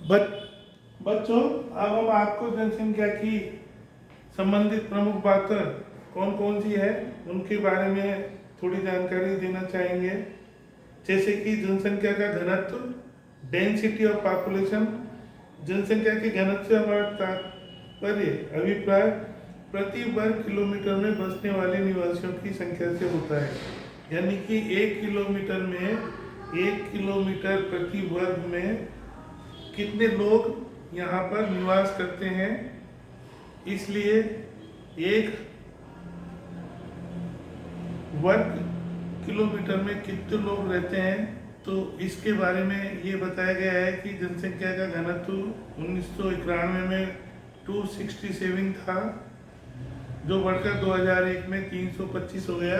बच बच्चों, अब हम आपको जनसंख्या की संबंधित प्रमुख बातें कौन कौन सी है उनके बारे में थोड़ी जानकारी देना चाहेंगे। जैसे कि जनसंख्या का घनत्व, डेंसिटी ऑफ पॉपुलेशन। जनसंख्या के घनत्व से हमारा तात्पर्य अभिप्राय प्रति वर्ग किलोमीटर में बसने वाले निवासियों की संख्या से होता है। यानी कि 1 किलोमीटर प्रति वर्ग में कितने लोग यहाँ पर निवास करते हैं, इसलिए 1 वर्ग किलोमीटर में कितने लोग रहते हैं, तो इसके बारे में ये बताया गया है कि जनसंख्या का घनत्व 1991 में 267 था, जो बढ़कर 2001 में 325 हो गया।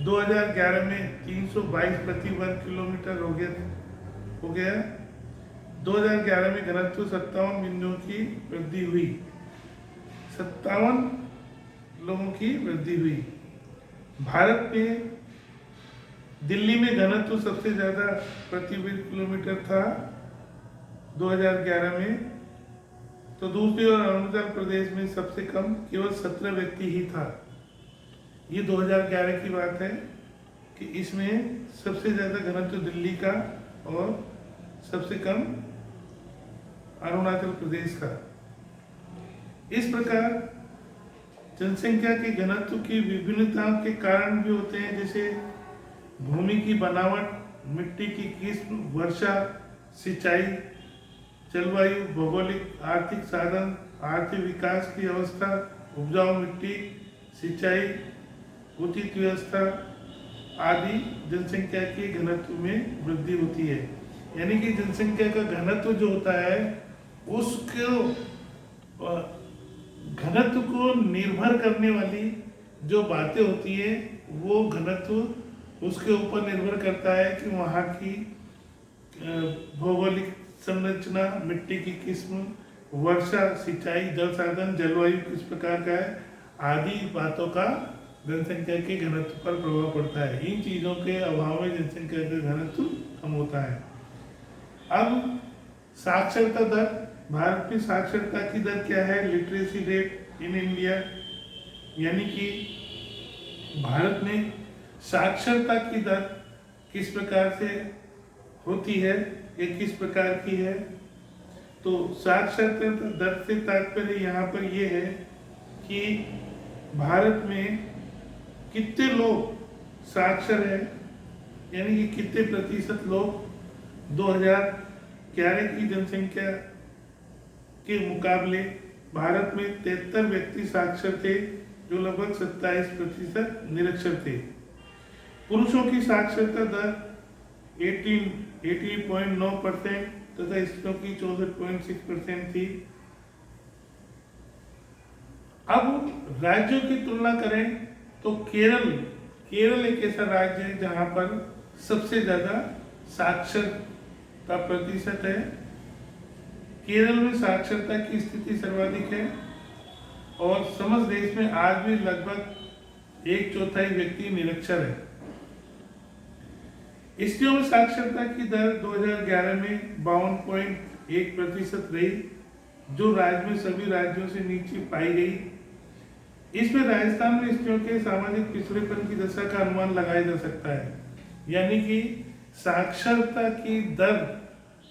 2011 में 322 प्रति वर्ग किलोमीटर हो गया। 2011 में घनत्व 57 बिंदुओं की वृद्धि हुई, 57 लोगों की वृद्धि हुई। भारत में दिल्ली में घनत्व सबसे ज्यादा प्रति वर्ग किलोमीटर था 2011 में, तो दूसरी ओर अरुणाचल प्रदेश में सबसे कम केवल 17 व्यक्ति ही था। ये 2011 की बात है कि इसमें सबसे ज्यादा घनत्व दिल्ली का और सबसे कम अरुणाचल प्रदेश का। इस प्रकार जनसंख्या के घनत्व की विभिन्नताओं के कारण भी होते हैं, जैसे भूमि की बनावट, मिट्टी की किस्म, वर्षा, सिंचाई, जलवायु, भौगोलिक, आर्थिक साधन, आर्थिक विकास की अवस्था, उपजाऊ मिट्टी, सिंचाई, उचित व्यवस्था आदि जनसंख्या के घनत्व में वृद्धि होती है। यानी कि जनसंख्या का घनत्व जो होता है उसको घनत्व को निर्भर करने वाली जो बातें होती है वो घनत्व उसके ऊपर निर्भर करता है कि वहाँ की भौगोलिक संरचना, मिट्टी की किस्म, वर्षा, सिंचाई, जल साधन, जलवायु किस प्रकार का है आदि बातों का जनसंख्या के घनत्व पर प्रभाव पड़ता है। इन चीज़ों के अभाव में जनसंख्या का घनत्व कम होता है। अब साक्षरता दर, भारत में साक्षरता की दर क्या है? लिटरेसी रेट इन इंडिया, यानी कि भारत में साक्षरता की दर किस प्रकार से होती है, ये किस प्रकार की है। तो साक्षरता दर से तात्पर्य यहाँ पर ये है कि भारत में कितने लोग साक्षर हैं, यानी कि कितने प्रतिशत लोग 2011 की जनसंख्या के मुकाबले भारत में 73 व्यक्ति साक्षर थे, जो लगभग 27% निरक्षर थे। पुरुषों की साक्षरता दर 80.9% तथा स्त्रियों की 64.6% थी। अब राज्यों की तुलना करें तो केरल एक ऐसा राज्य है जहां पर सबसे ज्यादा साक्षरता प्रतिशत है। केरल में साक्षरता की स्थिति सर्वाधिक है और समस्त देश में आज भी लगभग 1/4 व्यक्ति निरक्षर है। स्त्रियों में साक्षरता की दर 2011 में 52.1% रही, जो राज्य में सभी राज्यों से नीचे पाई गई। इसमें राजस्थान में स्त्रियों के सामाजिक पिछड़ेपन की दशा का अनुमान लगाया जा सकता है। यानी कि साक्षरता की दर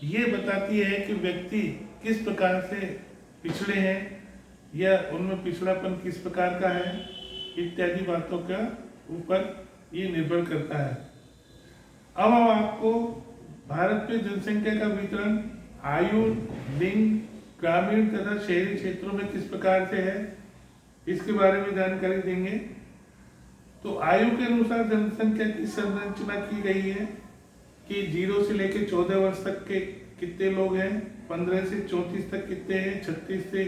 ये बताती है कि व्यक्ति किस प्रकार से पिछड़े हैं या उनमें पिछड़ापन किस प्रकार का है, इत्यादि बातों का ऊपर ये निर्भर करता है। अब हम आपको भारत में जनसंख्या का वितरण आयु, लिंग, ग्रामीण तथा शहरी क्षेत्रों में किस प्रकार से है, इसके बारे में जानकारी देंगे। तो आयु के अनुसार जनसंख्या की संरचना की गई है कि 0 से लेकर 14 वर्ष तक के कितने लोग हैं, 15 से 34 तक कितने हैं, 36 से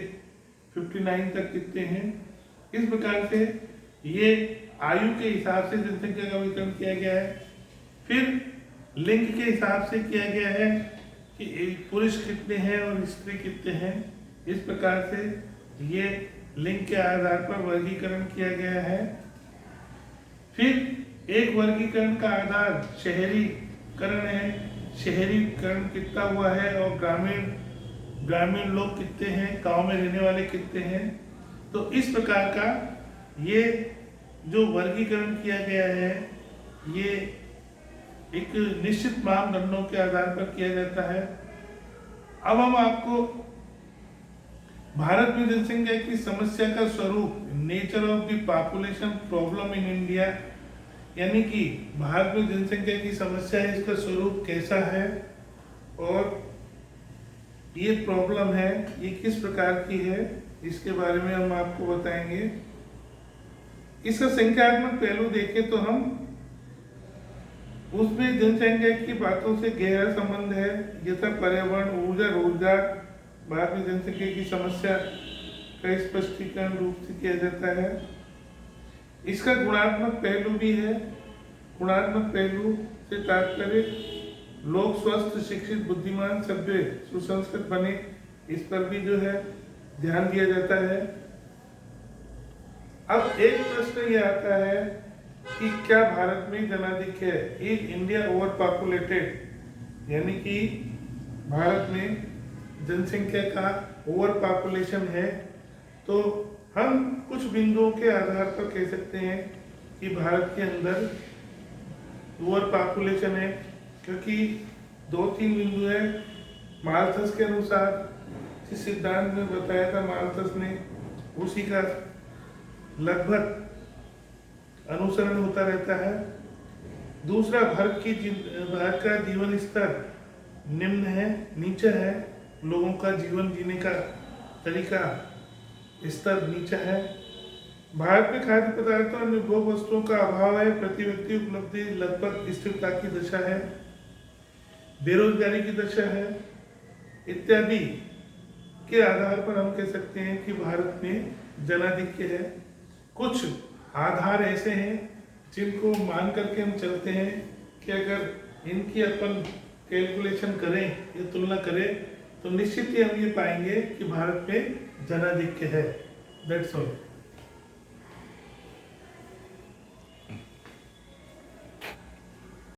59 तक कितने हैं। इस प्रकार से ये आयु के हिसाब से जनसंख्या का वितरण किया गया है। फिर लिंग के हिसाब से किया गया है कि पुरुष कितने हैं और स्त्री कितने हैं। इस प्रकार से ये लिंग के आधार पर वर्गीकरण किया गया है। फिर एक वर्गीकरण का आधार शहरीकरण है। शहरीकरण कितना हुआ है और ग्रामीण लोग कितने हैं, गांव में रहने वाले कितने हैं। तो इस प्रकार का ये जो वर्गीकरण किया गया है, ये एक निश्चित मापदंडों के आधार पर किया जाता है। अब हम आपको भारत में जनसंख्या की समस्या का स्वरूप, nature of the population problem in India, यानी कि भारत में जनसंख्या की समस्या है, इसका स्वरूप कैसा है और ये प्रॉब्लम है ये किस प्रकार की है, इसके बारे में हम आपको बताएंगे। इसका संख्यात्मक पहलू देखें तो हम उसमें जनसंख्या की बातों से गहरा संबंध है, यथा पर्यावरण, ऊर्जा, रोजगार। बाद में जनसंख्या की समस्या का स्पष्टीकरण रूप से किया जाता है। इसका गुणात्मक पहलू भी है। गुणात्मक पहलू से तात्पर्य लोग स्वस्थ, शिक्षित, बुद्धिमान, सभ्य, सुसंस्कृत बने, इस पर भी जो है ध्यान दिया जाता है। अब एक प्रश्न ये आता है कि क्या भारत में जनाधिक्य है? इज इंडिया ओवर पॉपुलेटेड, यानी कि भारत में जनसंख्या का ओवर पॉपुलेशन है। तो हम कुछ बिंदुओं के आधार पर कह सकते हैं कि भारत के अंदर ओवर पॉपुलेशन है, क्योंकि 2-3 बिंदु है। माल्थस के अनुसार जिस सिद्धांत में बताया था माल्थस ने, उसी का लगभग अनुसरण होता रहता है। दूसरा, भारत का जीवन स्तर निम्न है, नीचा है। लोगों का जीवन जीने का तरीका स्तर नीचा है। भारत में खाद्य पदार्थों और उपभोग वस्तुओं का अभाव है। प्रति व्यक्ति उपलब्धि लगभग स्थिरता की दशा है, बेरोजगारी की दशा है इत्यादि के आधार पर हम कह सकते हैं कि भारत में जनाधिक्य है। कुछ आधार ऐसे हैं जिनको मान करके हम चलते हैं कि अगर इनकी अपन कैलकुलेशन करें या तुलना करें तो निश्चित ही हम ये पाएंगे कि भारत में जनाधिक्य है। That's all.